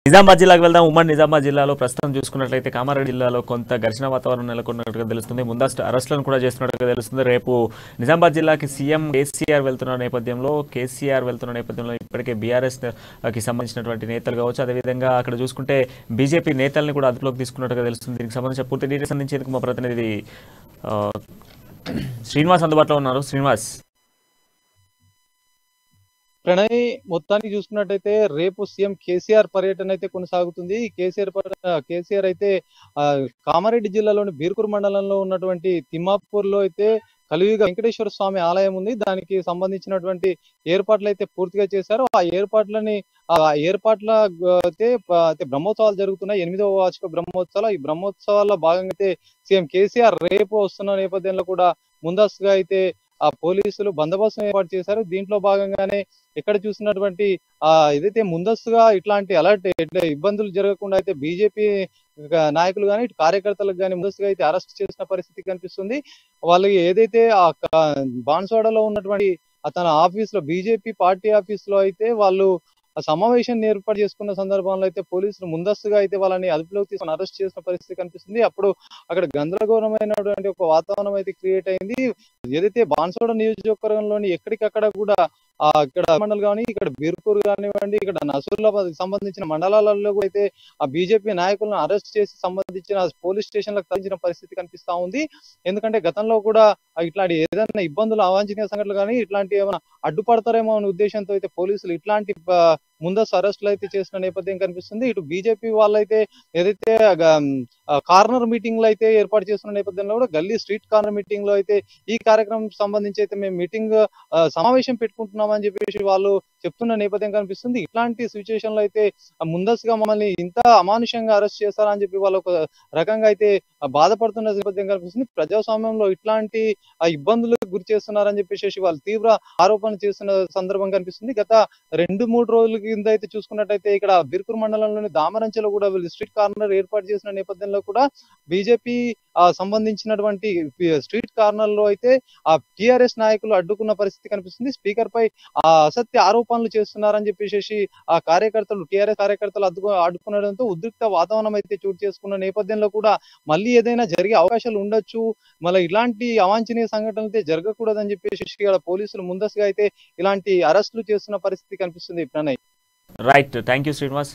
నిజామాబాద్ జిల్లాకు వెళ్దాం. ఉమ్మడి నిజామాబాద్ జిల్లాలో ప్రస్తుతం చూసుకున్నట్లయితే కామారెడ్డి జిల్లాలో కొంత ఘర్షణ వాతావరణం నెలకొన్నట్టుగా తెలుస్తుంది. ముందస్తు అరెస్టులను కూడా చేస్తున్నట్టుగా తెలుస్తుంది. రేపు నిజామాబాద్ జిల్లాకి సీఎం కేసీఆర్ వెళ్తున్న నేపథ్యంలో ఇప్పటికే బీఆర్ఎస్ కి సంబంధించినటువంటి నేతలు కావచ్చు, అదేవిధంగా అక్కడ చూసుకుంటే బీజేపీ నేతల్ని కూడా అదుపులోకి తీసుకున్నట్టుగా తెలుస్తుంది. దీనికి సంబంధించిన పూర్తి డీటెయిల్స్ అందించేందుకు మా ప్రతినిధి శ్రీనివాస్ అందుబాటులో ఉన్నారు. శ్రీనివాస్. ప్రణయ్, మొత్తానికి చూసుకున్నట్టయితే రేపు సీఎం కేసీఆర్ పర్యటన అయితే కొనసాగుతుంది. కేసీఆర్ అయితే కామారెడ్డి జిల్లాలోని బీర్కూర్ మండలంలో ఉన్నటువంటి తిమ్మాపూర్ లో అయితే కలియుగ వెంకటేశ్వర స్వామి ఆలయం ఉంది. దానికి సంబంధించినటువంటి ఏర్పాట్లు అయితే పూర్తిగా చేశారు. ఆ ఏర్పాట్ల అయితే బ్రహ్మోత్సవాలు జరుగుతున్నాయి. 8వ వార్షిక బ్రహ్మోత్సవాలు. ఈ బ్రహ్మోత్సవాల్లో భాగంగా అయితే సీఎం కేసీఆర్ రేపు వస్తున్న నేపథ్యంలో కూడా ముందస్తుగా అయితే ఆ పోలీసులు బందోబస్తు ఏర్పాటు చేశారు. దీంట్లో భాగంగానే ఎక్కడ చూసినటువంటి ఏదైతే ముందస్తుగా ఇట్లాంటి అలర్ట్ ఇబ్బందులు జరగకుండా అయితే బీజేపీ నాయకులు కానీ ఇటు కార్యకర్తలకు కానీ ముందస్తుగా అయితే అరెస్ట్ చేసిన పరిస్థితి కనిపిస్తుంది. వాళ్ళకి ఏదైతే ఆ బాన్స్వాడలో ఉన్నటువంటి తన ఆఫీస్ లో బీజేపీ పార్టీ ఆఫీస్ లో అయితే వాళ్ళు ఆ సమావేశాన్ని ఏర్పాటు చేసుకున్న సందర్భంలో అయితే పోలీసులు ముందస్తుగా అయితే వాళ్ళని అదుపులోకి తీసుకుని అరెస్ట్ చేసిన పరిస్థితి కనిపిస్తుంది. అప్పుడు అక్కడ గందరగోళమైనటువంటి ఒక వాతావరణం అయితే క్రియేట్ అయింది. ఏదైతే బాన్స్వాడ నియోజకవర్గంలోని ఎక్కడికక్కడ కూడా ఇక్కడ మండల్ కానీ ఇక్కడ బీర్పూర్ కానివ్వండి, ఇక్కడ నసూర్లాబాద్ సంబంధించిన మండలాలలో అయితే ఆ బీజేపీ నాయకులను అరెస్ట్ చేసి సంబంధించిన పోలీస్ స్టేషన్లకు తరలించిన పరిస్థితి కనిపిస్తా ఉంది. ఎందుకంటే గతంలో కూడా ఇట్లాంటి ఏదైనా ఇబ్బందులు అవాంఛనీయ సంఘటనలు కానీ ఇట్లాంటి ఏమైనా అడ్డుపడతారేమో అనే ఉద్దేశంతో అయితే పోలీసులు ఇట్లాంటి ముందస్తు అరెస్టులు అయితే చేసిన నేపథ్యం కనిపిస్తుంది. ఇటు బీజేపీ వాళ్ళైతే ఏదైతే కార్నర్ మీటింగ్ లో అయితే ఏర్పాటు చేస్తున్న నేపథ్యంలో కూడా గల్లీ స్ట్రీట్ కార్నర్ మీటింగ్ లో అయితే ఈ కార్యక్రమం సంబంధించి అయితే మేము మీటింగ్ సమావేశం పెట్టుకుంటున్నామని చెప్పేసి వాళ్ళు చెప్తున్న నేపథ్యం కనిపిస్తుంది. ఇట్లాంటి సిచ్యువేషన్ లో అయితే ముందస్తుగా మమ్మల్ని ఇంత అమానుషంగా అరెస్ట్ చేస్తారా అని చెప్పి వాళ్ళు ఒక రకంగా అయితే బాధపడుతున్న నేపథ్యం కనిపిస్తుంది. ప్రజాస్వామ్యంలో ఇట్లాంటి ఇబ్బందులకు గురి చేస్తున్నారని చెప్పేసి వాళ్ళు తీవ్ర ఆరోపణ చేస్తున్న సందర్భం కనిపిస్తుంది. గత 2-3 రోజుల కింద అయితే చూసుకున్నట్టయితే ఇక్కడ బీర్కూర్ మండలంలోని దామరంచెలో కూడా వీళ్ళు స్ట్రీట్ కార్నర్ ఏర్పాటు చేసిన నేపథ్యంలో కూడా బీజేపీ సంబంధించినటువంటి స్ట్రీట్ కార్నర్ లో అయితే ఆ టిఆర్ఎస్ నాయకులు అడ్డుకున్న పరిస్థితి కనిపిస్తుంది. స్పీకర్ పై అసత్య ఆరోపణలు చేస్తున్నారని చెప్పేసి ఆ టిఆర్ఎస్ కార్యకర్తలు అడ్డుకునడంతో ఉద్రిక్త వాతావరణం అయితే చోటు చేసుకున్న నేపథ్యంలో కూడా మళ్ళీ ఏదైనా జరిగే అవకాశాలు ఉండొచ్చు, మళ్ళీ ఇలాంటి అవాంఛనీయ సంఘటనలు అయితే జరగకూడదని చెప్పేసి పోలీసులు ముందస్తుగా అయితే ఇలాంటి అరెస్టులు చేస్తున్న పరిస్థితి కనిపిస్తుంది. Pranay. Right. Thank you Srinivas.